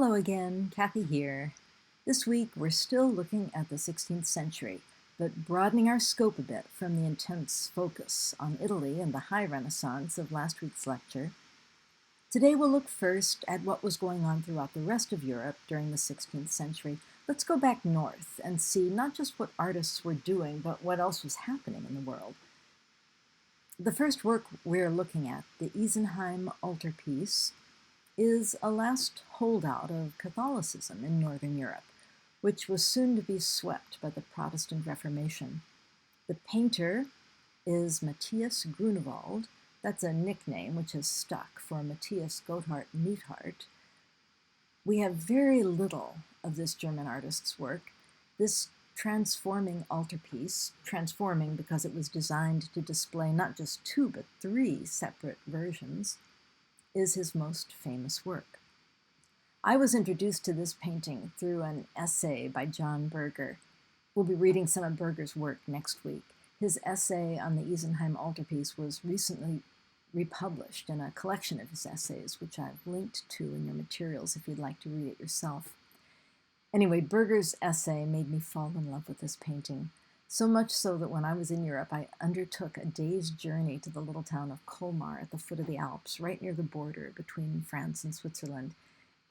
Hello again, Kathy here. This week we're still looking at the 16th century, but broadening our scope a bit from the intense focus on Italy and the high Renaissance of last week's lecture. Today we'll look first at what was going on throughout the rest of Europe during the 16th century. Let's go back north and see not just what artists were doing, but what else was happening in the world. The first work we're looking at, the Isenheim Altarpiece, is a last holdout of Catholicism in Northern Europe, which was soon to be swept by the Protestant Reformation. The painter is Matthias Grünewald. That's a nickname which has stuck for Matthias Gotthard Neathart. We have very little of this German artist's work. This transforming altarpiece, transforming because it was designed to display not just two but three separate versions, is his most famous work. I was introduced to this painting through an essay by John Berger. We'll be reading some of Berger's work next week. His essay on the Isenheim Altarpiece was recently republished in a collection of his essays, which I've linked to in your materials if you'd like to read it yourself. Anyway, Berger's essay made me fall in love with this painting, so much so that when I was in Europe, I undertook a day's journey to the little town of Colmar at the foot of the Alps, right near the border between France and Switzerland,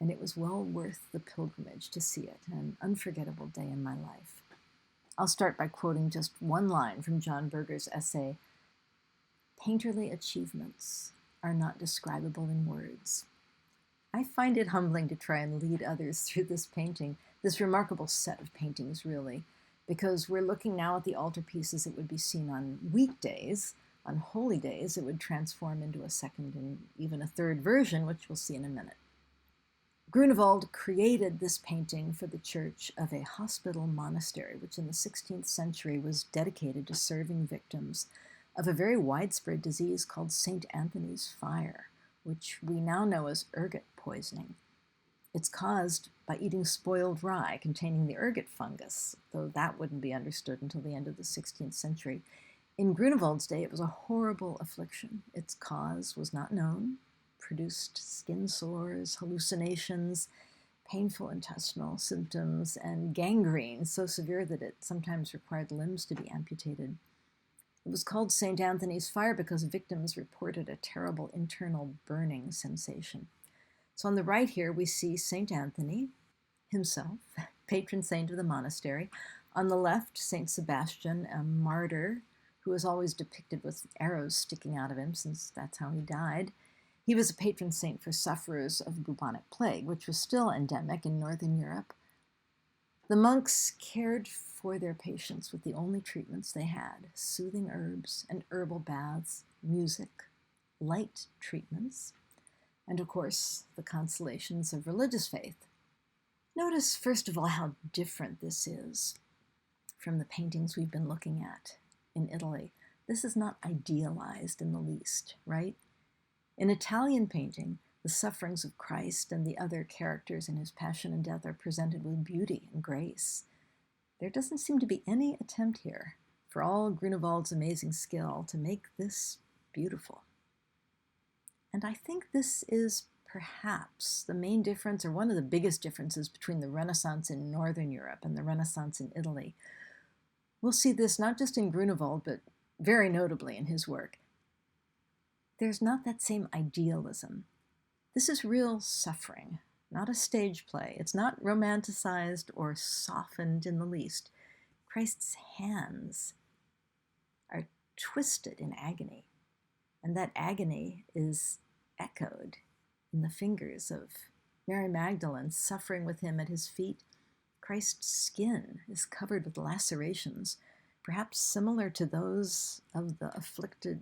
and it was well worth the pilgrimage to see it, an unforgettable day in my life. I'll start by quoting just one line from John Berger's essay. "Painterly achievements are not describable in words." I find it humbling to try and lead others through this painting, this remarkable set of paintings, really, because we're looking now at the altarpiece as it would be seen on weekdays. On holy days, it would transform into a second and even a third version, which we'll see in a minute. Grünewald created this painting for the church of a hospital monastery, which in the 16th century was dedicated to serving victims of a very widespread disease called St. Anthony's fire, which we now know as ergot poisoning. It's caused by eating spoiled rye containing the ergot fungus, though that wouldn't be understood until the end of the 16th century. In Grünewald's day, it was a horrible affliction. Its cause was not known, produced skin sores, hallucinations, painful intestinal symptoms, and gangrene so severe that it sometimes required limbs to be amputated. It was called St. Anthony's fire because victims reported a terrible internal burning sensation. So on the right here, we see St. Anthony himself, patron saint of the monastery. On the left, St. Sebastian, a martyr who is always depicted with arrows sticking out of him, since that's how he died. He was a patron saint for sufferers of bubonic plague, which was still endemic in Northern Europe. The monks cared for their patients with the only treatments they had: soothing herbs and herbal baths, music, light treatments, and of course, the consolations of religious faith. Notice, first of all, how different this is from the paintings we've been looking at in Italy. This is not idealized in the least, right? In Italian painting, the sufferings of Christ and the other characters in his passion and death are presented with beauty and grace. There doesn't seem to be any attempt here, for all Grünewald's amazing skill, to make this beautiful. And I think this is perhaps the main difference, or one of the biggest differences, between the Renaissance in Northern Europe and the Renaissance in Italy. We'll see this not just in Grünewald, but very notably in his work. There's not that same idealism. This is real suffering, not a stage play. It's not romanticized or softened in the least. Christ's hands are twisted in agony, and that agony is echoed in the fingers of Mary Magdalene suffering with him at his feet. Christ's skin is covered with lacerations, perhaps similar to those of the afflicted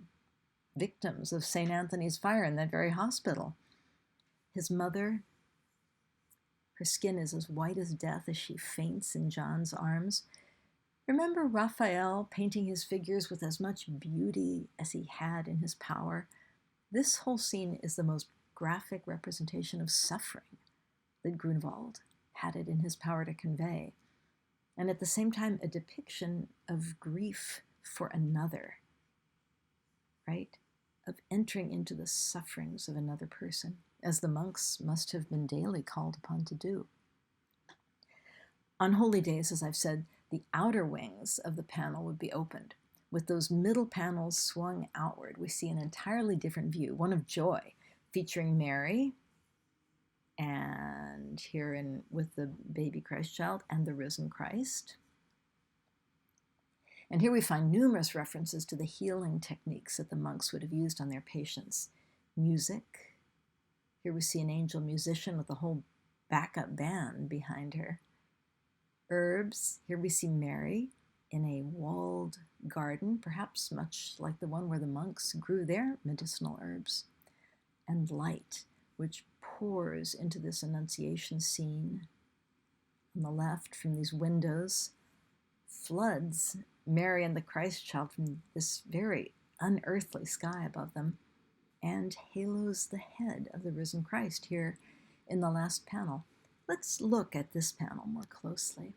victims of St. Anthony's fire in that very hospital. His mother, her skin is as white as death as she faints in John's arms. Remember Raphael painting his figures with as much beauty as he had in his power? This whole scene is the most graphic representation of suffering that Grünewald had it in his power to convey, and at the same time a depiction of grief for another, right? Of entering into the sufferings of another person. as the monks must have been daily called upon to do. On holy days, as I've said, the outer wings of the panel would be opened. With those middle panels swung outward, we see an entirely different view, one of joy, featuring Mary, and here with the baby Christ child and the risen Christ. And here we find numerous references to the healing techniques that the monks would have used on their patients. Music. Here we see an angel musician with a whole backup band behind her. Herbs. Here we see Mary in a walled garden, perhaps much like the one where the monks grew their medicinal herbs. And light, which pours into this Annunciation scene. On the left, from these windows, floods Mary and the Christ child from this very unearthly sky above them, and halos the head of the risen Christ here in the last panel. Let's look at this panel more closely.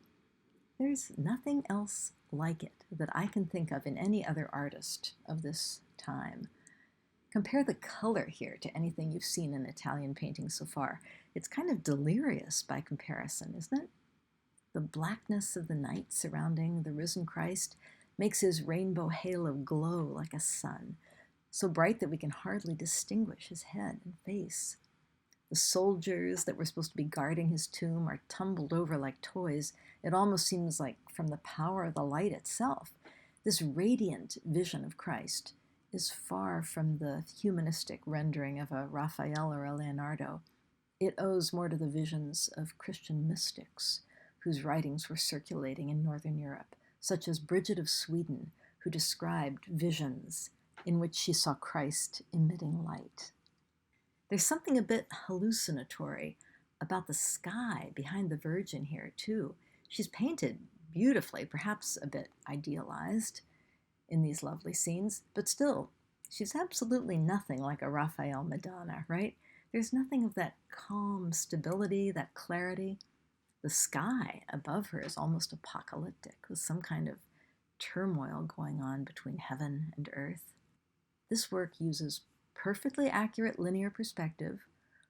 There's nothing else like it that I can think of in any other artist of this time. Compare the color here to anything you've seen in Italian painting so far. It's kind of delirious by comparison, isn't it? The blackness of the night surrounding the risen Christ makes his rainbow halo glow like a sun, so bright that we can hardly distinguish his head and face. The soldiers that were supposed to be guarding his tomb are tumbled over like toys. It almost seems like from the power of the light itself. This radiant vision of Christ is far from the humanistic rendering of a Raphael or a Leonardo. It owes more to the visions of Christian mystics whose writings were circulating in Northern Europe, such as Bridget of Sweden, who described visions in which she saw Christ emitting light. There's something a bit hallucinatory about the sky behind the Virgin here, too. She's painted beautifully, perhaps a bit idealized in these lovely scenes, but still, she's absolutely nothing like a Raphael Madonna, right? There's nothing of that calm stability, that clarity. The sky above her is almost apocalyptic, with some kind of turmoil going on between heaven and earth. This work uses perfectly accurate linear perspective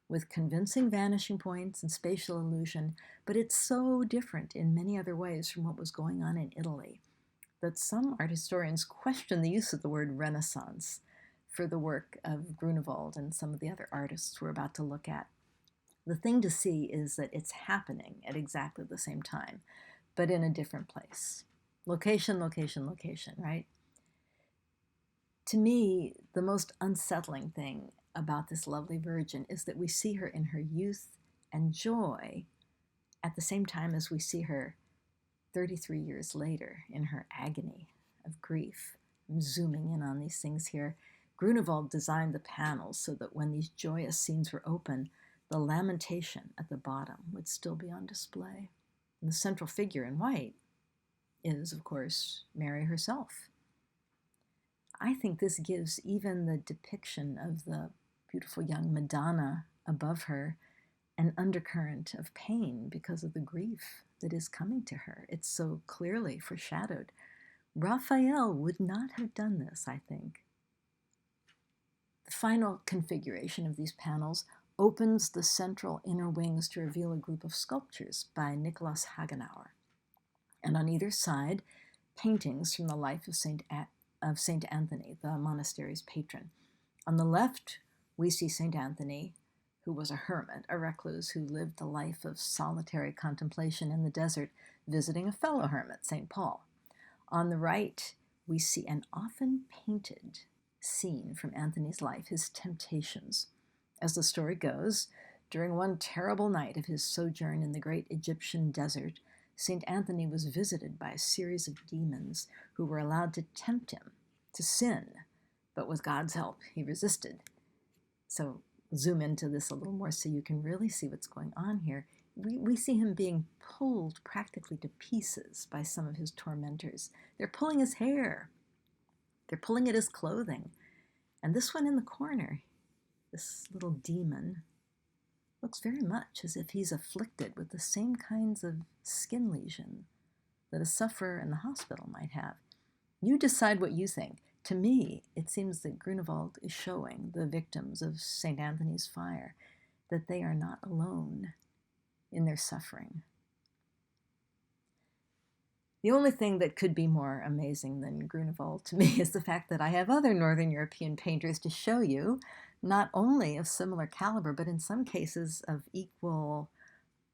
with convincing vanishing points and spatial illusion, but it's so different in many other ways from what was going on in Italy that some art historians question the use of the word Renaissance for the work of Grünewald and some of the other artists we're about to look at. The thing to see is that it's happening at exactly the same time, but in a different place. Location, location, location, right? To me, the most unsettling thing about this lovely Virgin is that we see her in her youth and joy at the same time as we see her 33 years later in her agony of grief. I'm zooming in on these things here. Grünewald designed the panels so that when these joyous scenes were open, the lamentation at the bottom would still be on display. And the central figure in white is, of course, Mary herself. I think this gives even the depiction of the beautiful young Madonna above her an undercurrent of pain because of the grief that is coming to her. It's so clearly foreshadowed. Raphael would not have done this, I think. The final configuration of these panels opens the central inner wings to reveal a group of sculptures by Nicholas Hagenauer. And on either side, paintings from the life of Saint Anthony, the monastery's patron. On the left, we see Saint Anthony, who was a hermit, a recluse who lived a life of solitary contemplation in the desert, visiting a fellow hermit, St. Paul. On the right, we see an often painted scene from Anthony's life, his temptations. As the story goes, during one terrible night of his sojourn in the great Egyptian desert, St. Anthony was visited by a series of demons who were allowed to tempt him to sin, but with God's help, he resisted. So zoom into this a little more so you can really see what's going on here. We see him being pulled practically to pieces by some of his tormentors. They're pulling his hair. They're pulling at his clothing. And this one in the corner, this little demon, looks very much as if he's afflicted with the same kinds of skin lesion that a sufferer in the hospital might have. You decide what you think. To me, it seems that Grünewald is showing the victims of St. Anthony's fire that they are not alone in their suffering. The only thing that could be more amazing than Grünewald to me is the fact that I have other Northern European painters to show you, not only of similar caliber, but in some cases of equal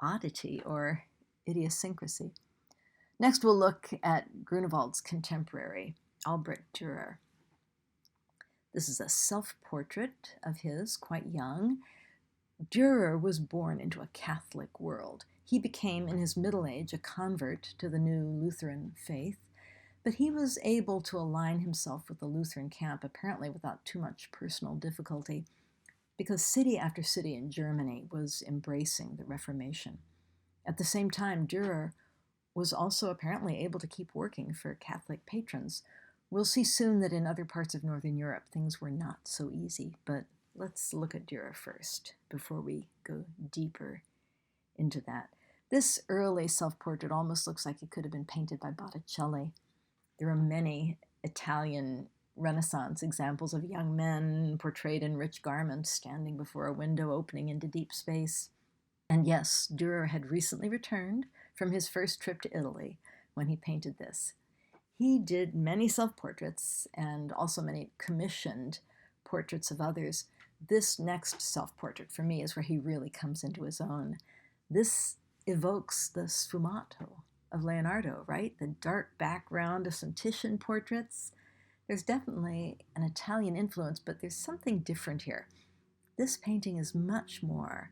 oddity or idiosyncrasy. Next, we'll look at Grünewald's contemporary, Albrecht Dürer. This is a self-portrait of his, quite young. Dürer was born into a Catholic world. He became, in his middle age, a convert to the new Lutheran faith, but he was able to align himself with the Lutheran camp, apparently without too much personal difficulty, because city after city in Germany was embracing the Reformation. At the same time, Dürer was also apparently able to keep working for Catholic patrons. We'll see soon that in other parts of Northern Europe, things were not so easy, but let's look at Dürer first before we go deeper into that. This early self-portrait almost looks like it could have been painted by Botticelli. There are many Italian Renaissance examples of young men portrayed in rich garments standing before a window opening into deep space. And yes, Dürer had recently returned from his first trip to Italy when he painted this. He did many self-portraits and also many commissioned portraits of others. This next self-portrait for me is where he really comes into his own. This evokes the sfumato of Leonardo, right? The dark background of some Titian portraits. There's definitely an Italian influence, but there's something different here. This painting is much more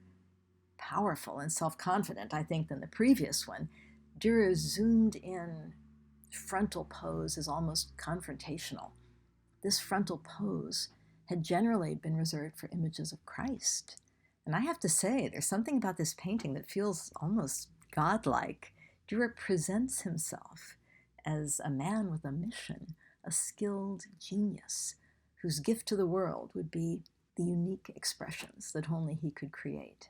powerful and self-confident, I think, than the previous one. Dürer's zoomed-in frontal pose is almost confrontational. This frontal pose had generally been reserved for images of Christ. And I have to say, there's something about this painting that feels almost godlike. Dürer presents himself as a man with a mission, a skilled genius, whose gift to the world would be the unique expressions that only he could create.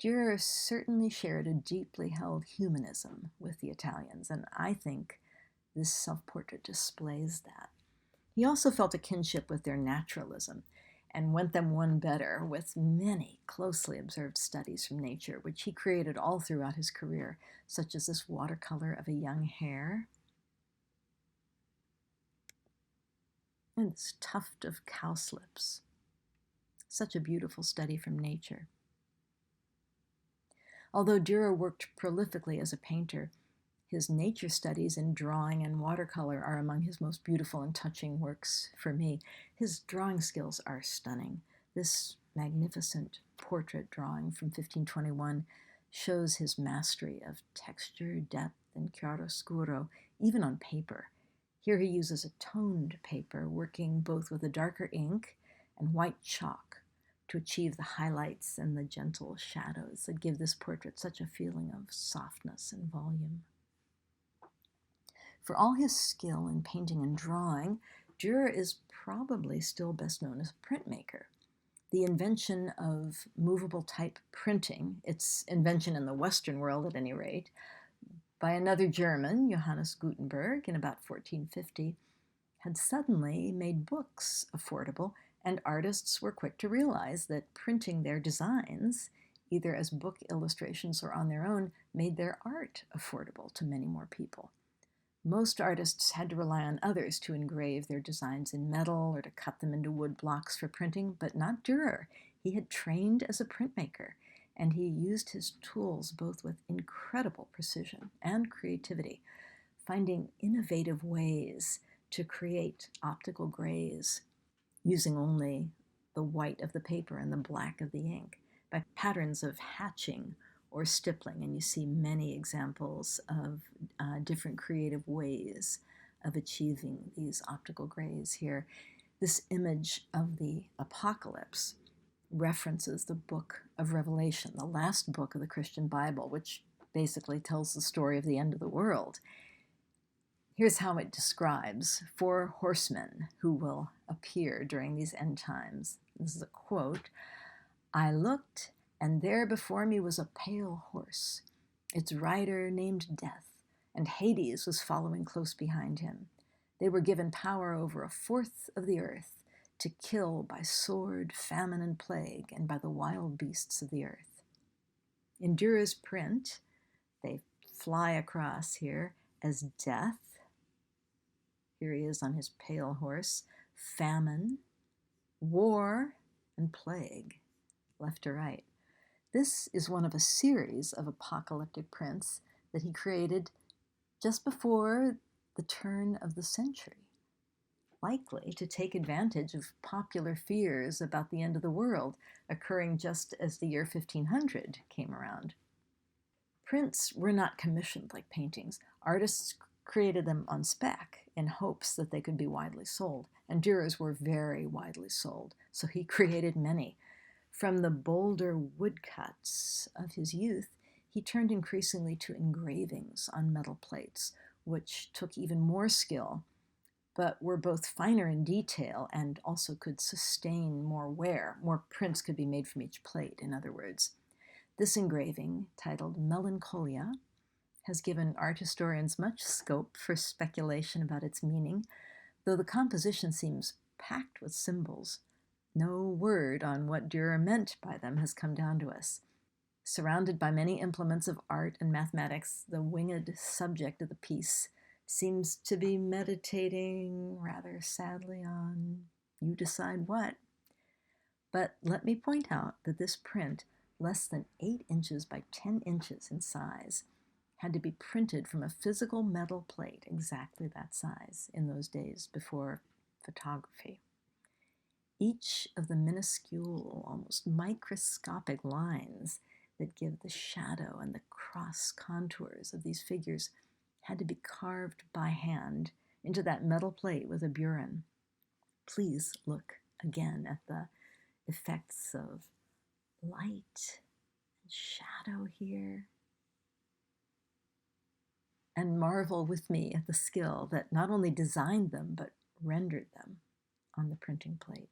Dürer certainly shared a deeply held humanism with the Italians, and I think this self-portrait displays that. He also felt a kinship with their naturalism, and went them one better with many closely observed studies from nature, which he created all throughout his career, such as this watercolor of a young hare, and this tuft of cowslips. Such a beautiful study from nature. Although Dürer worked prolifically as a painter, his nature studies in drawing and watercolor are among his most beautiful and touching works for me. His drawing skills are stunning. This magnificent portrait drawing from 1521 shows his mastery of texture, depth, and chiaroscuro, even on paper. Here he uses a toned paper, working both with a darker ink and white chalk to achieve the highlights and the gentle shadows that give this portrait such a feeling of softness and volume. For all his skill in painting and drawing, Dürer is probably still best known as a printmaker. The invention of movable type printing, its invention in the Western world at any rate, by another German, Johannes Gutenberg, in about 1450, had suddenly made books affordable, and artists were quick to realize that printing their designs, either as book illustrations or on their own, made their art affordable to many more people. Most artists had to rely on others to engrave their designs in metal or to cut them into wood blocks for printing, but not Dürer. He had trained as a printmaker, and he used his tools both with incredible precision and creativity, finding innovative ways to create optical grays using only the white of the paper and the black of the ink, by patterns of hatching or stippling, and you see many examples of different creative ways of achieving these optical grays here. This image of the apocalypse references the book of Revelation, the last book of the Christian Bible, which basically tells the story of the end of the world. Here's how it describes 4 horsemen who will appear during these end times. This is a quote. "I looked, and there before me was a pale horse, its rider named Death, and Hades was following close behind him. They were given power over 1/4 of the earth, to kill by sword, famine, and plague, and by the wild beasts of the earth. In Dürer's print, they fly across here as death. Here he is on his pale horse, famine, war, and plague, left to right. This is one of a series of apocalyptic prints that he created just before the turn of the century, likely to take advantage of popular fears about the end of the world occurring just as the year 1500 came around. Prints were not commissioned like paintings. Artists created them on spec in hopes that they could be widely sold, and Dürer's were very widely sold, so he created many. From the bolder woodcuts of his youth, he turned increasingly to engravings on metal plates, which took even more skill, but were both finer in detail and also could sustain more wear. More prints could be made from each plate, in other words. This engraving, titled Melencollo, has given art historians much scope for speculation about its meaning, though the composition seems packed with symbols. No word on what Dürer meant by them has come down to us. Surrounded by many implements of art and mathematics, the winged subject of the piece seems to be meditating rather sadly on you decide what. But let me point out that this print, less than 8 inches by 10 inches in size, had to be printed from a physical metal plate exactly that size in those days before photography. Each of the minuscule, almost microscopic lines that give the shadow and the cross contours of these figures had to be carved by hand into that metal plate with a burin. Please look again at the effects of light and shadow here, and marvel with me at the skill that not only designed them, but rendered them on the printing plate.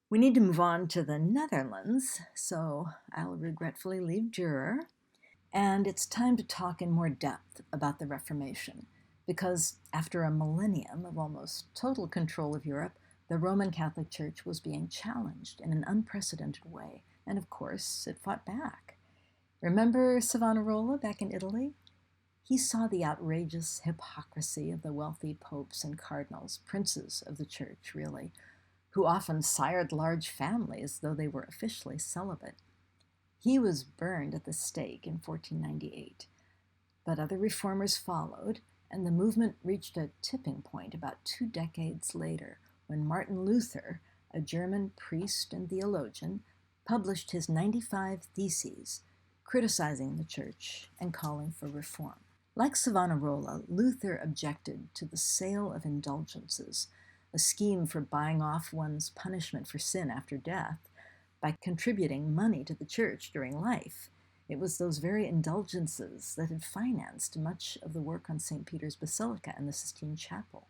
We need to move on to the Netherlands, so I'll regretfully leave Dürer, and it's time to talk in more depth about the Reformation, because after a millennium of almost total control of Europe, the Roman Catholic Church was being challenged in an unprecedented way, and of course, it fought back. Remember Savonarola back in Italy? He saw the outrageous hypocrisy of the wealthy popes and cardinals, princes of the church, really, who often sired large families, though they were officially celibate. He was burned at the stake in 1498, but other reformers followed, and the movement reached a tipping point about 2 decades later when Martin Luther, a German priest and theologian, published his 95 Theses, criticizing the church and calling for reform. Like Savonarola, Luther objected to the sale of indulgences, a scheme for buying off one's punishment for sin after death by contributing money to the church during life. It was those very indulgences that had financed much of the work on St. Peter's Basilica and the Sistine Chapel.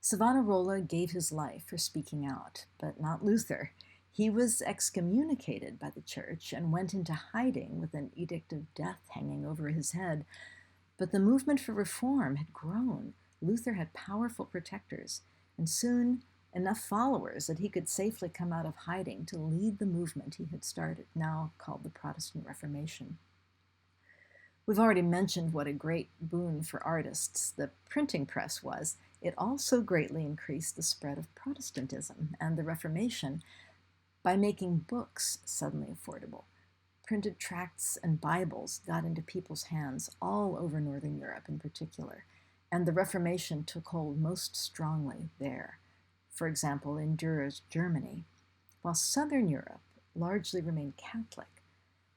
Savonarola gave his life for speaking out, but not Luther. He was excommunicated by the church and went into hiding with an edict of death hanging over his head. But the movement for reform had grown. Luther had powerful protectors, and soon enough followers that he could safely come out of hiding to lead the movement he had started, now called the Protestant Reformation. We've already mentioned what a great boon for artists the printing press was. It also greatly increased the spread of Protestantism and the Reformation by making books suddenly affordable. Printed tracts and Bibles got into people's hands all over Northern Europe in particular, and the Reformation took hold most strongly there. For example, in Dürer's Germany, while Southern Europe largely remained Catholic,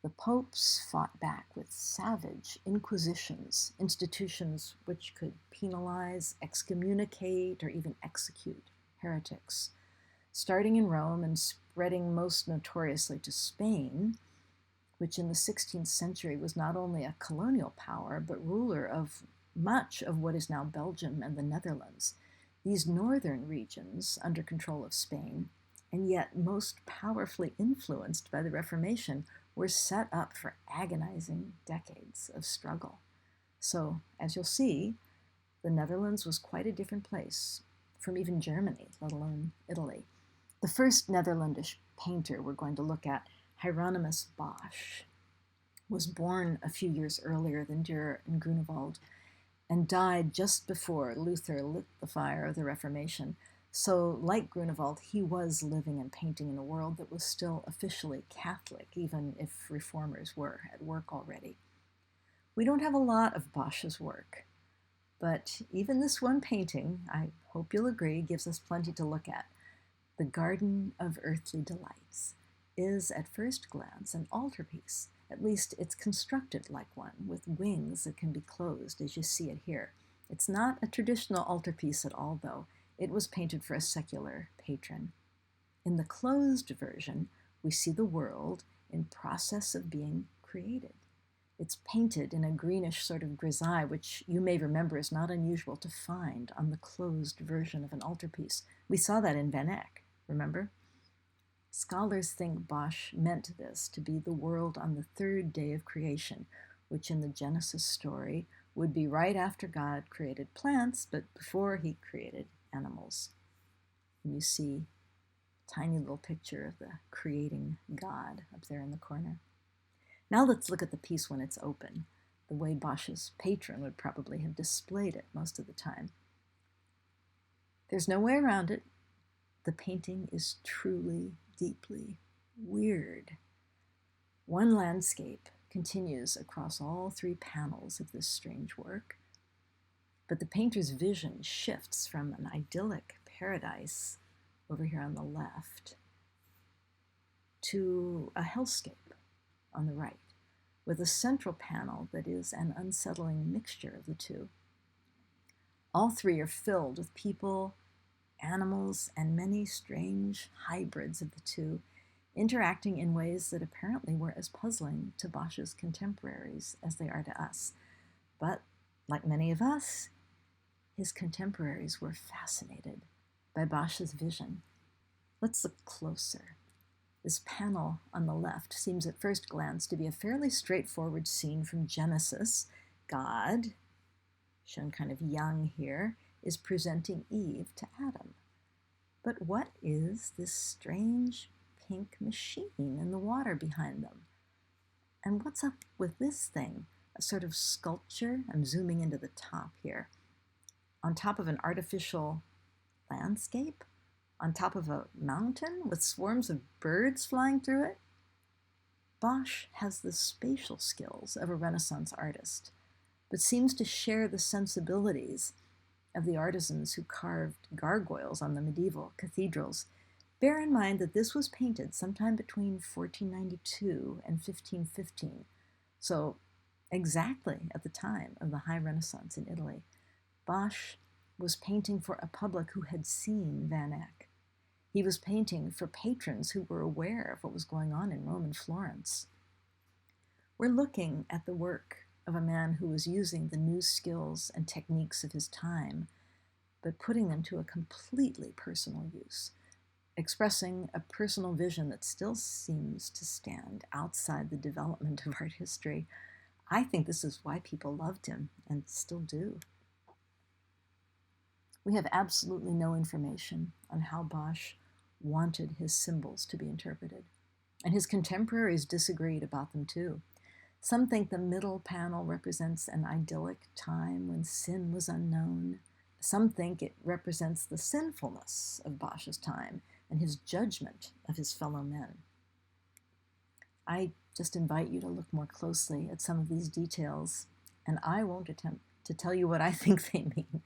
the popes fought back with savage inquisitions, institutions which could penalize, excommunicate, or even execute heretics. Starting in Rome and spreading most notoriously to Spain, which in the 16th century was not only a colonial power, but ruler of much of what is now Belgium and the Netherlands. These northern regions, under control of Spain, and yet most powerfully influenced by the Reformation, were set up for agonizing decades of struggle. So, as you'll see, the Netherlands was quite a different place from even Germany, let alone Italy. The first Netherlandish painter we're going to look at, Helronymus Bosch, was born a few years earlier than Dürer and Grünewald and died just before Luther lit the fire of the Reformation. So, like Grünewald, he was living and painting in a world that was still officially Catholic, even if reformers were at work already. We don't have a lot of Bosch's work, but even this one painting, I hope you'll agree, gives us plenty to look at. The Garden of Earthly Delights is, at first glance, an altarpiece. At least it's constructed like one, with wings that can be closed, as you see it here. It's not a traditional altarpiece at all, though. It was painted for a secular patron. In the closed version, we see the world in process of being created. It's painted in a greenish sort of grisaille, which you may remember is not unusual to find on the closed version of an altarpiece. We saw that in Van Eyck, remember? Scholars think Bosch meant this to be the world on the third day of creation, which in the Genesis story would be right after God created plants, but before he created animals. And you see a tiny little picture of the creating God up there in the corner. Now let's look at the piece when it's open, the way Bosch's patron would probably have displayed it most of the time. There's no way around it. The painting is truly, deeply weird. One landscape continues across all three panels of this strange work, but the painter's vision shifts from an idyllic paradise over here on the left to a hellscape on the right, with a central panel that is an unsettling mixture of the two. All three are filled with people, animals, and many strange hybrids of the two, interacting in ways that apparently were as puzzling to Bosch's contemporaries as they are to us. But, like many of us, his contemporaries were fascinated by Bosch's vision. Let's look closer. This panel on the left seems at first glance to be a fairly straightforward scene from Genesis. God, shown kind of young here, is presenting Eve to Adam. But what is this strange pink machine in the water behind them? And what's up with this thing? A sort of sculpture? I'm zooming into the top here. On top of an artificial landscape? On top of a mountain with swarms of birds flying through it? Bosch has the spatial skills of a Renaissance artist, but seems to share the sensibilities of the artisans who carved gargoyles on the medieval cathedrals. Bear in mind that this was painted sometime between 1492 and 1515, so exactly at the time of the High Renaissance in Italy. Bosch was painting for a public who had seen Van Eyck. He was painting for patrons who were aware of what was going on in Rome and Florence. We're looking at the work of a man who was using the new skills and techniques of his time, but putting them to a completely personal use, expressing a personal vision that still seems to stand outside the development of art history. I think this is why people loved him and still do. We have absolutely no information on how Bosch wanted his symbols to be interpreted, and his contemporaries disagreed about them too. Some think the middle panel represents an idyllic time when sin was unknown. Some think it represents the sinfulness of Bosch's time and his judgment of his fellow men. I just invite you to look more closely at some of these details, and I won't attempt to tell you what I think they mean.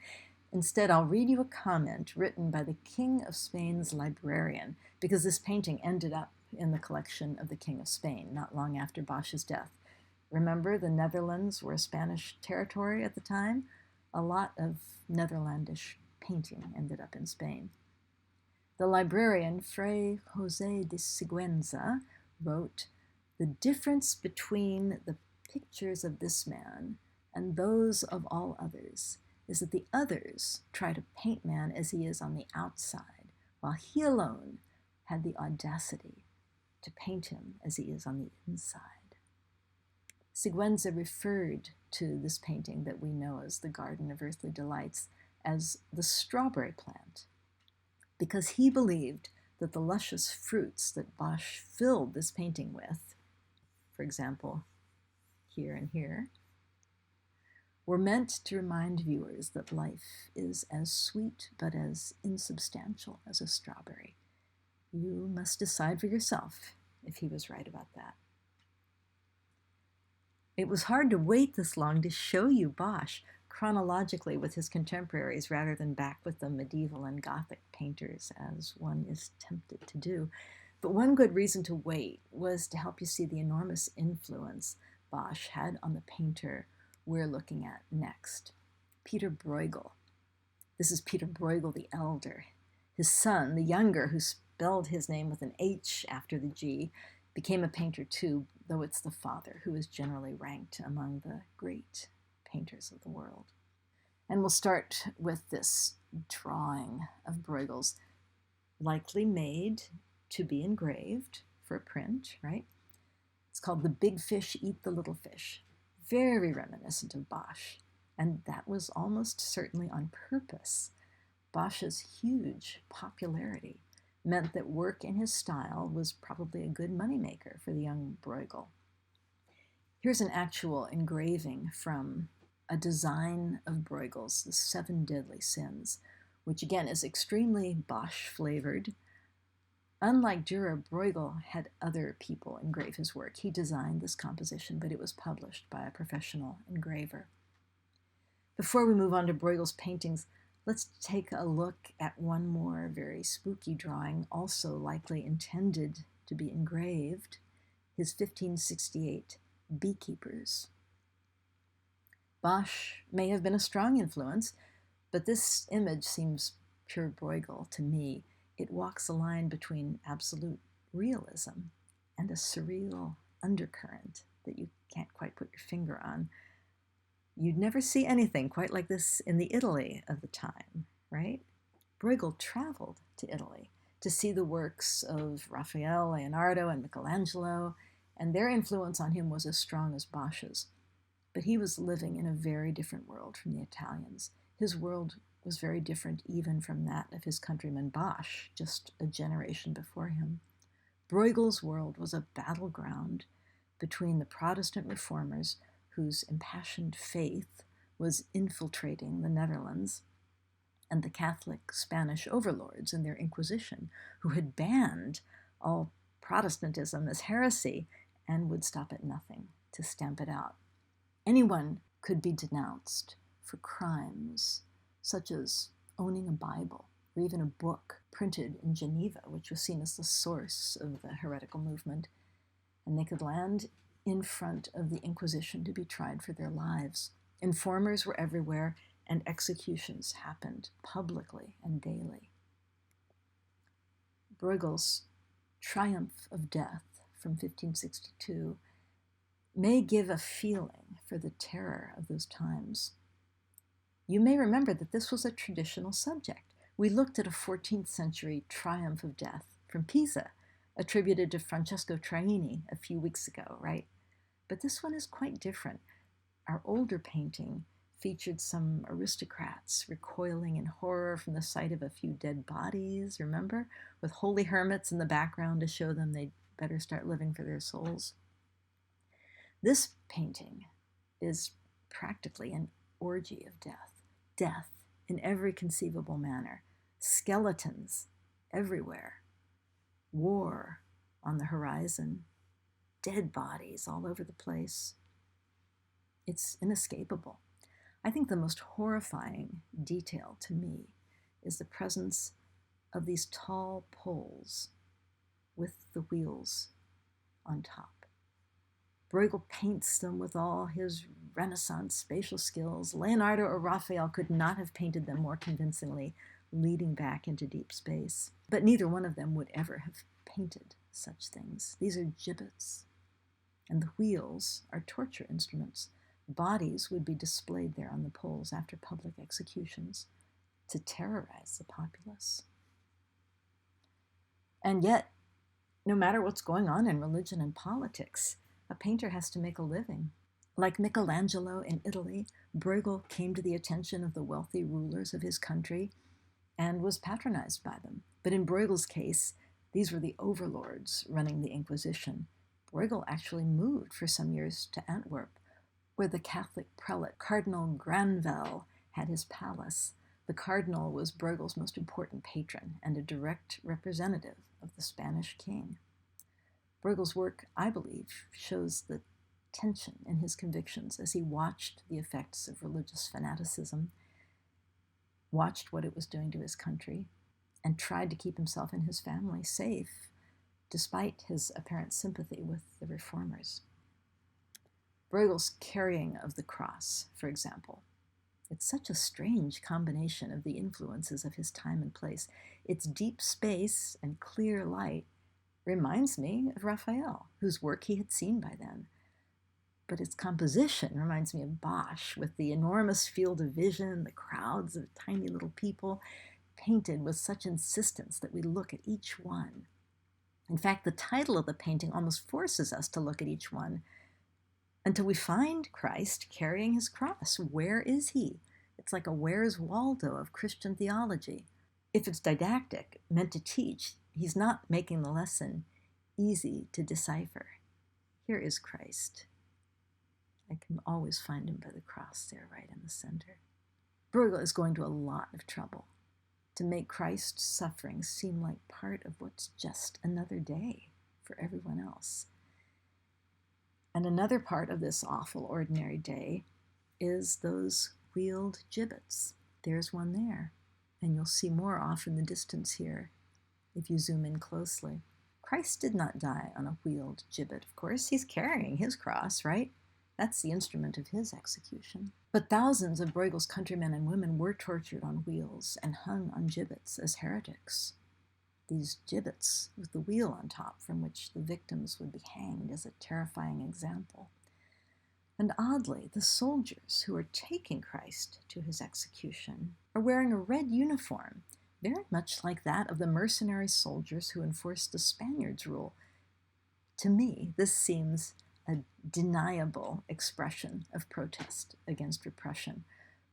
Instead, I'll read you a comment written by the King of Spain's librarian, because this painting ended up in the collection of the King of Spain not long after Bosch's death. Remember, the Netherlands were a Spanish territory at the time. A lot of Netherlandish painting ended up in Spain. The librarian, Fray José de Sigüenza, wrote, "The difference between the pictures of this man and those of all others is that the others try to paint man as he is on the outside, while he alone had the audacity to paint him as he is on the inside." Sigüenza referred to this painting that we know as the Garden of Earthly Delights as the strawberry plant, because he believed that the luscious fruits that Bosch filled this painting with, for example, here and here, were meant to remind viewers that life is as sweet but as insubstantial as a strawberry. You must decide for yourself if he was right about that. It was hard to wait this long to show you Bosch chronologically with his contemporaries rather than back with the medieval and Gothic painters, as one is tempted to do. But one good reason to wait was to help you see the enormous influence Bosch had on the painter we're looking at next, Pieter Bruegel. This is Pieter Bruegel the Elder. His son, the younger, who spelled his name with an H after the G, became a painter too, though it's the father who is generally ranked among the great painters of the world. And we'll start with this drawing of Bruegel's, likely made to be engraved for a print, right? It's called The Big Fish Eat the Little Fish. Very reminiscent of Bosch, and that was almost certainly on purpose. Bosch's huge popularity meant that work in his style was probably a good moneymaker for the young Bruegel. Here's an actual engraving from a design of Bruegel's The Seven Deadly Sins, which again is extremely Bosch-flavored. Unlike Dürer, Bruegel had other people engrave his work. He designed this composition, but it was published by a professional engraver. Before we move on to Bruegel's paintings, let's take a look at one more very spooky drawing, also likely intended to be engraved, his 1568 Beekeepers. Bosch may have been a strong influence, but this image seems pure Bruegel to me. It walks a line between absolute realism and a surreal undercurrent that you can't quite put your finger on. You'd never see anything quite like this in the Italy of the time, right? Bruegel traveled to Italy to see the works of Raphael, Leonardo, and Michelangelo, and their influence on him was as strong as Bosch's. But he was living in a very different world from the Italians. His world was very different even from that of his countryman Bosch, just a generation before him. Bruegel's world was a battleground between the Protestant reformers, whose impassioned faith was infiltrating the Netherlands, and the Catholic Spanish overlords and their Inquisition, who had banned all Protestantism as heresy and would stop at nothing to stamp it out. Anyone could be denounced for crimes such as owning a Bible or even a book printed in Geneva, which was seen as the source of the heretical movement, and they could land in front of the Inquisition to be tried for their lives. Informers were everywhere, and executions happened publicly and daily. Bruegel's Triumph of Death from 1562 may give a feeling for the terror of those times. You may remember that this was a traditional subject. We looked at a 14th century Triumph of Death from Pisa, attributed to Francesco Traini a few weeks ago, right? But this one is quite different. Our older painting featured some aristocrats recoiling in horror from the sight of a few dead bodies, remember? With holy hermits in the background to show them they'd better start living for their souls. This painting is practically an orgy of death. Death in every conceivable manner. Skeletons everywhere. War on the horizon. Dead bodies all over the place. It's inescapable. I think the most horrifying detail to me is the presence of these tall poles with the wheels on top. Bruegel paints them with all his Renaissance spatial skills. Leonardo or Raphael could not have painted them more convincingly, leading back into deep space. But neither one of them would ever have painted such things. These are gibbets, and the wheels are torture instruments. Bodies would be displayed there on the poles after public executions to terrorize the populace. And yet, no matter what's going on in religion and politics, a painter has to make a living. Like Michelangelo in Italy, Bruegel came to the attention of the wealthy rulers of his country and was patronized by them. But in Bruegel's case, these were the overlords running the Inquisition. Bruegel actually moved for some years to Antwerp, where the Catholic prelate Cardinal Granvelle had his palace. The cardinal was Bruegel's most important patron and a direct representative of the Spanish king. Bruegel's work, I believe, shows the tension in his convictions as he watched the effects of religious fanaticism, watched what it was doing to his country, and tried to keep himself and his family safe, despite his apparent sympathy with the reformers. Bruegel's carrying of the cross, for example, it's such a strange combination of the influences of his time and place. Its deep space and clear light reminds me of Raphael, whose work he had seen by then. But its composition reminds me of Bosch, with the enormous field of vision, the crowds of tiny little people, painted with such insistence that we look at each one. In fact, the title of the painting almost forces us to look at each one until we find Christ carrying his cross. Where is he? It's like a Where's Waldo of Christian theology. If it's didactic, meant to teach, he's not making the lesson easy to decipher. Here is Christ. I can always find him by the cross there, right in the center. Bruegel is going to a lot of trouble to make Christ's suffering seem like part of what's just another day for everyone else. And another part of this awful ordinary day is those wheeled gibbets. There's one there, and you'll see more off in the distance here if you zoom in closely. Christ did not die on a wheeled gibbet, of course. He's carrying his cross, right? That's the instrument of his execution. But thousands of Bruegel's countrymen and women were tortured on wheels and hung on gibbets as heretics. These gibbets with the wheel on top from which the victims would be hanged as a terrifying example. And oddly, the soldiers who are taking Christ to his execution are wearing a red uniform, very much like that of the mercenary soldiers who enforced the Spaniards' rule. To me, this seems a deniable expression of protest against repression.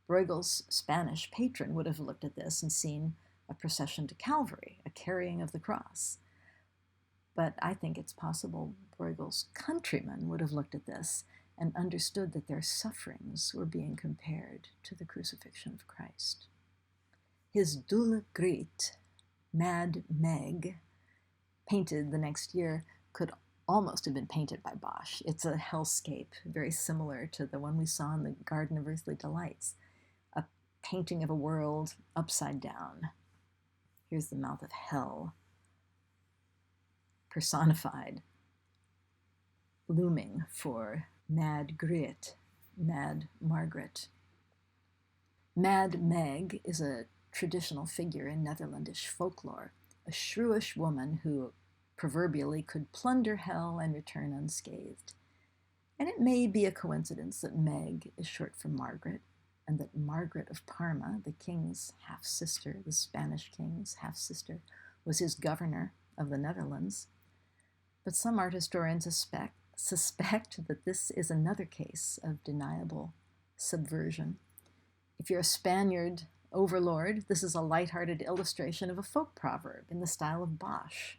Bruegel's Spanish patron would have looked at this and seen a procession to Calvary, a carrying of the cross. But I think it's possible Bruegel's countrymen would have looked at this and understood that their sufferings were being compared to the crucifixion of Christ. His Dulle Griet, Mad Meg, painted the next year, could almost have been painted by Bosch. It's a hellscape, very similar to the one we saw in the Garden of Earthly Delights, a painting of a world upside down. Here's the mouth of hell, personified, looming for Mad Griet, Mad Margaret. Mad Meg is a traditional figure in Netherlandish folklore, a shrewish woman who proverbially could plunder hell and return unscathed. And it may be a coincidence that Meg is short for Margaret, and that Margaret of Parma, the king's half-sister, the Spanish king's half-sister, was his governor of the Netherlands. But some art historians suspect that this is another case of deniable subversion. If you're a Spaniard overlord, this is a light-hearted illustration of a folk proverb in the style of Bosch.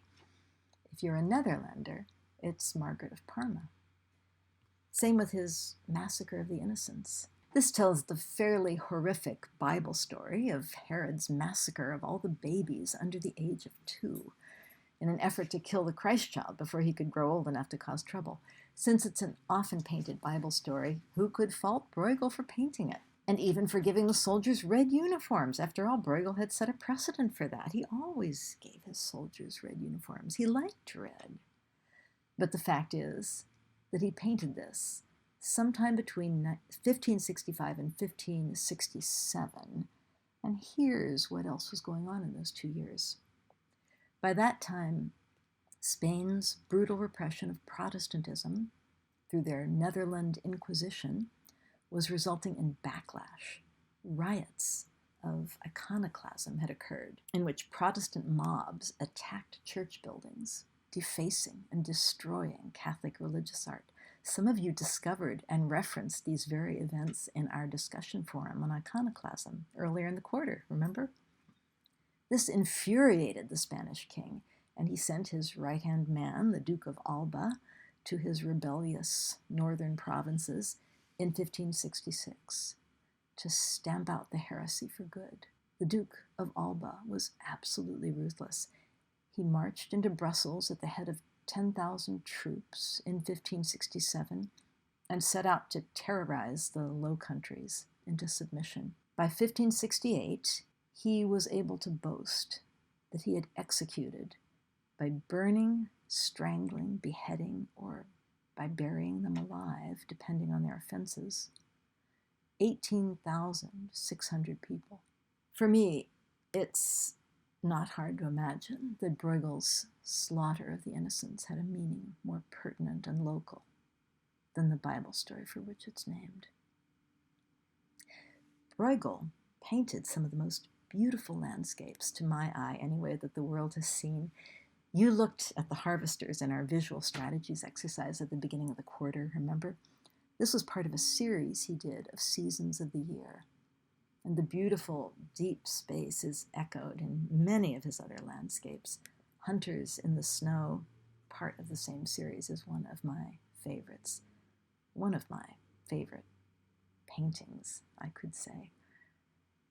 If you're a Netherlander, it's Margaret of Parma. Same with his Massacre of the Innocents. This tells the fairly horrific Bible story of Herod's massacre of all the babies under the age of 2 in an effort to kill the Christ child before he could grow old enough to cause trouble. Since it's an often painted Bible story, who could fault Bruegel for painting it? And even for giving the soldiers red uniforms. After all, Bruegel had set a precedent for that. He always gave his soldiers red uniforms. He liked red. But the fact is that he painted this sometime between 1565 and 1567. And here's what else was going on in those 2 years. By that time, Spain's brutal repression of Protestantism through their Netherland Inquisition was resulting in backlash. Riots of iconoclasm had occurred, in which Protestant mobs attacked church buildings, defacing and destroying Catholic religious art. Some of you discovered and referenced these very events in our discussion forum on iconoclasm earlier in the quarter, remember? This infuriated the Spanish king, and he sent his right-hand man, the Duke of Alba, to his rebellious northern provinces in 1566 to stamp out the heresy for good. The Duke of Alba was absolutely ruthless. He marched into Brussels at the head of 10,000 troops in 1567 and set out to terrorize the Low Countries into submission. By 1568, he was able to boast that he had executed, by burning, strangling, beheading, or by burying them alive, depending on their offenses, 18,600 people. For me, it's not hard to imagine that Bruegel's slaughter of the innocents had a meaning more pertinent and local than the Bible story for which it's named. Bruegel painted some of the most beautiful landscapes, to my eye anyway, that the world has seen. You looked at the harvesters in our visual strategies exercise at the beginning of the quarter, remember? This was part of a series he did of seasons of the year. And the beautiful deep space is echoed in many of his other landscapes. Hunters in the Snow, part of the same series, is one of my favorites. One of my favorite paintings, I could say.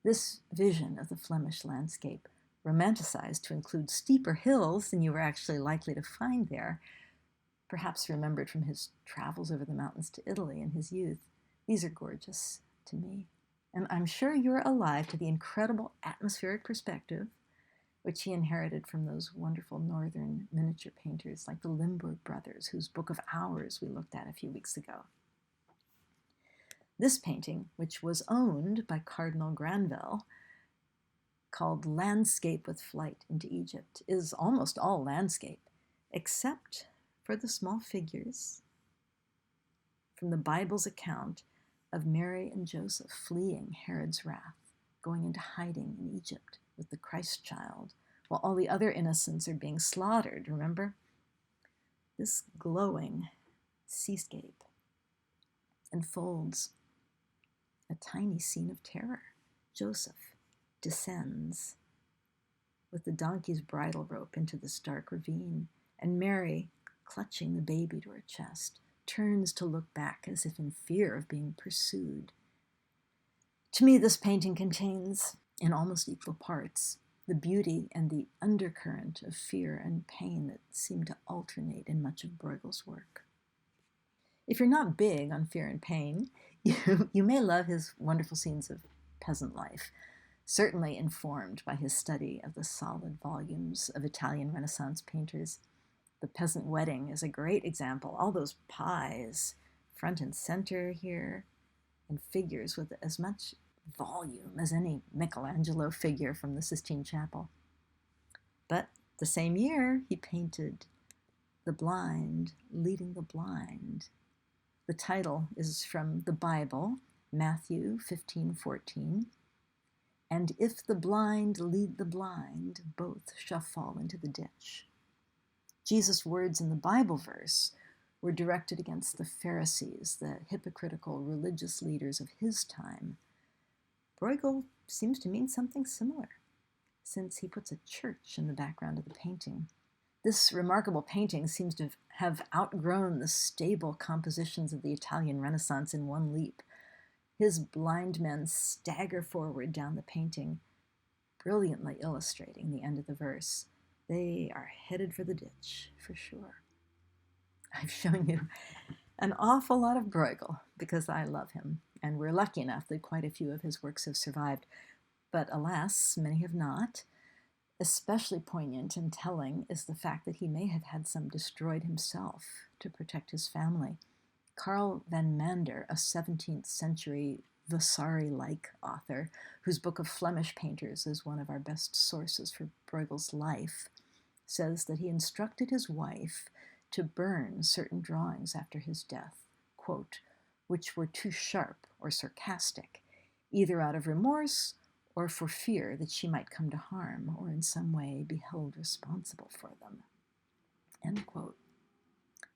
This vision of the Flemish landscape, romanticized to include steeper hills than you were actually likely to find there, perhaps remembered from his travels over the mountains to Italy in his youth. These are gorgeous to me. And I'm sure you're alive to the incredible atmospheric perspective which he inherited from those wonderful northern miniature painters like the Limburg brothers, whose Book of Hours we looked at a few weeks ago. This painting, which was owned by Cardinal Granvelle, called Landscape with Flight into Egypt, is almost all landscape, except for the small figures from the Bible's account of Mary and Joseph fleeing Herod's wrath, going into hiding in Egypt with the Christ child, while all the other innocents are being slaughtered, remember? This glowing seascape unfolds a tiny scene of terror. Joseph descends with the donkey's bridle rope into this dark ravine, and Mary, clutching the baby to her chest, turns to look back as if in fear of being pursued. To me, this painting contains, in almost equal parts, the beauty and the undercurrent of fear and pain that seem to alternate in much of Bruegel's work. If you're not big on fear and pain, you may love his wonderful scenes of peasant life, certainly informed by his study of the solid volumes of Italian Renaissance painters. The Peasant Wedding is a great example. All those pies front and center here, and figures with as much volume as any Michelangelo figure from the Sistine Chapel. But the same year, he painted The Blind Leading the Blind. The title is from the Bible, Matthew 15:14. And if the blind lead the blind, both shall fall into the ditch. Jesus' words in the Bible verse were directed against the Pharisees, the hypocritical religious leaders of his time. Bruegel seems to mean something similar, since he puts a church in the background of the painting. This remarkable painting seems to have outgrown the stable compositions of the Italian Renaissance in one leap. His blind men stagger forward down the painting, brilliantly illustrating the end of the verse. They are headed for the ditch, for sure. I've shown you an awful lot of Bruegel because I love him, and we're lucky enough that quite a few of his works have survived. But alas, many have not. Especially poignant and telling is the fact that he may have had some destroyed himself to protect his family. Carl van Mander, a 17th century Vasari-like author, whose Book of Flemish Painters is one of our best sources for Bruegel's life, says that he instructed his wife to burn certain drawings after his death, quote, which were too sharp or sarcastic, either out of remorse or for fear that she might come to harm or in some way be held responsible for them, end quote.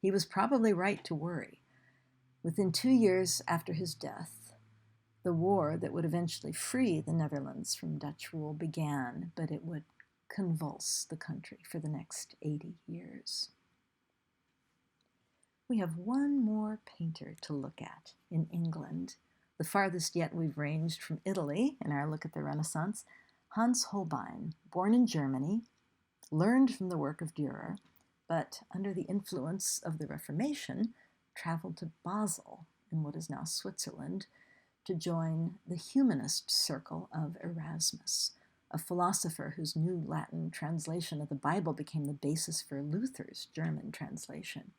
He was probably right to worry. Within 2 years after his death, the war that would eventually free the Netherlands from Dutch rule began, but it would convulse the country for the next 80 years. We have one more painter to look at in England, the farthest yet we've ranged from Italy in our look at the Renaissance. Hans Holbein, born in Germany, learned from the work of Dürer, but under the influence of the Reformation, traveled to Basel in what is now Switzerland to join the humanist circle of Erasmus, a philosopher whose new Latin translation of the Bible became the basis for Luther's German translation.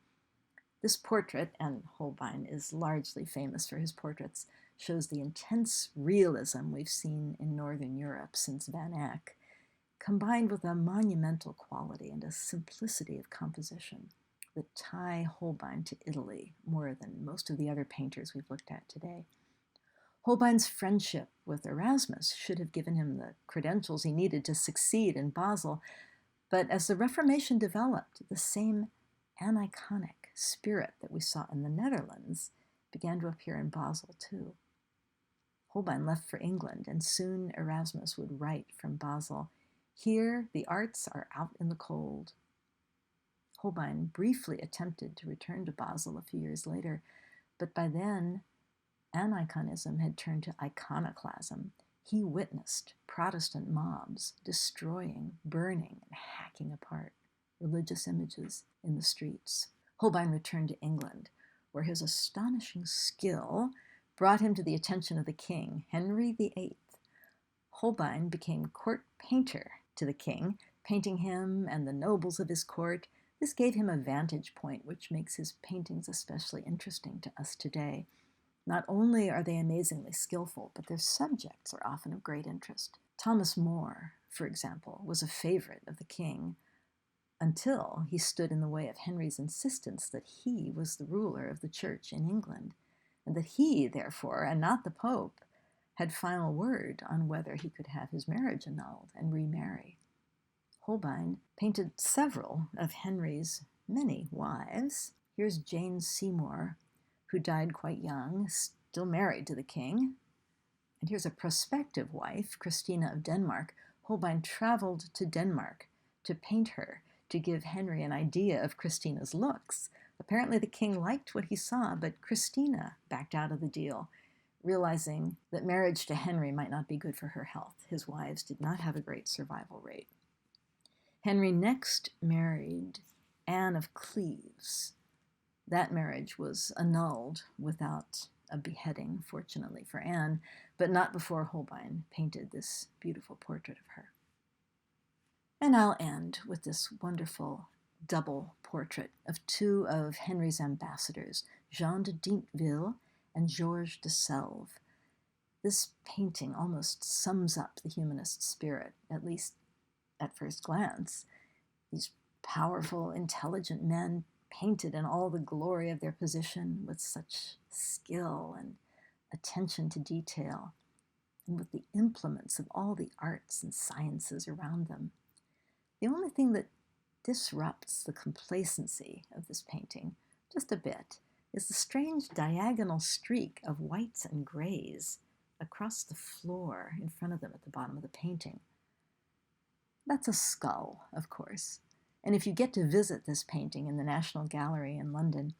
This portrait, and Holbein is largely famous for his portraits, shows the intense realism we've seen in Northern Europe since Van Eyck, combined with a monumental quality and a simplicity of composition that tie Holbein to Italy more than most of the other painters we've looked at today. Holbein's friendship with Erasmus should have given him the credentials he needed to succeed in Basel, but as the Reformation developed, the same aniconic spirit that we saw in the Netherlands began to appear in Basel too. Holbein left for England, and soon Erasmus would write from Basel. Here, the arts are out in the cold. Holbein briefly attempted to return to Basel a few years later, but by then, aniconism had turned to iconoclasm. He witnessed Protestant mobs destroying, burning, and hacking apart religious images in the streets. Holbein returned to England, where his astonishing skill brought him to the attention of the king, Henry VIII. Holbein became court painter to the king, painting him and the nobles of his court. This gave him a vantage point which makes his paintings especially interesting to us today. Not only are they amazingly skillful, but their subjects are often of great interest. Thomas More, for example, was a favorite of the king until he stood in the way of Henry's insistence that he was the ruler of the church in England, and that he, therefore, and not the Pope, had final word on whether he could have his marriage annulled and remarry. Holbein painted several of Henry's many wives. Here's Jane Seymour, who died quite young, still married to the king. And here's a prospective wife, Christina of Denmark. Holbein traveled to Denmark to paint her, to give Henry an idea of Christina's looks. Apparently the king liked what he saw, but Christina backed out of the deal, realizing that marriage to Henry might not be good for her health. His wives did not have a great survival rate. Henry next married Anne of Cleves. That marriage was annulled without a beheading, fortunately for Anne, but not before Holbein painted this beautiful portrait of her. And I'll end with this wonderful double portrait of two of Henry's ambassadors, Jean de Dintville and Georges de Selve. This painting almost sums up the humanist spirit, at least at first glance. These powerful, intelligent men painted in all the glory of their position with such skill and attention to detail, and with the implements of all the arts and sciences around them. The only thing that disrupts the complacency of this painting just a bit is the strange diagonal streak of whites and grays across the floor in front of them at the bottom of the painting. That's a skull, of course. And if you get to visit this painting in the National Gallery in London,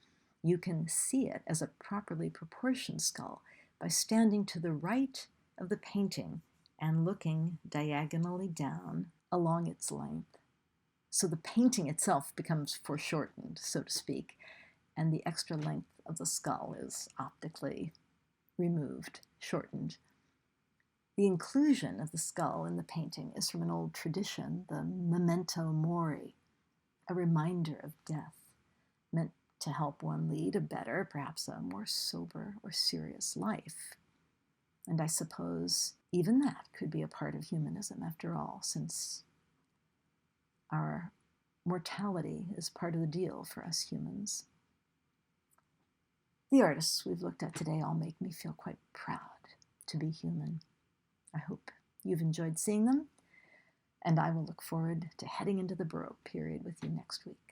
you can see it as a properly proportioned skull by standing to the right of the painting and looking diagonally down along its length. So the painting itself becomes foreshortened, so to speak, and the extra length of the skull is optically removed, shortened. The inclusion of the skull in the painting is from an old tradition, the memento mori, a reminder of death, meant to help one lead a better, perhaps a more sober or serious life. And I suppose even that could be a part of humanism after all, since our mortality is part of the deal for us humans. The artists we've looked at today all make me feel quite proud to be human. I hope you've enjoyed seeing them, and I will look forward to heading into the Baroque period with you next week.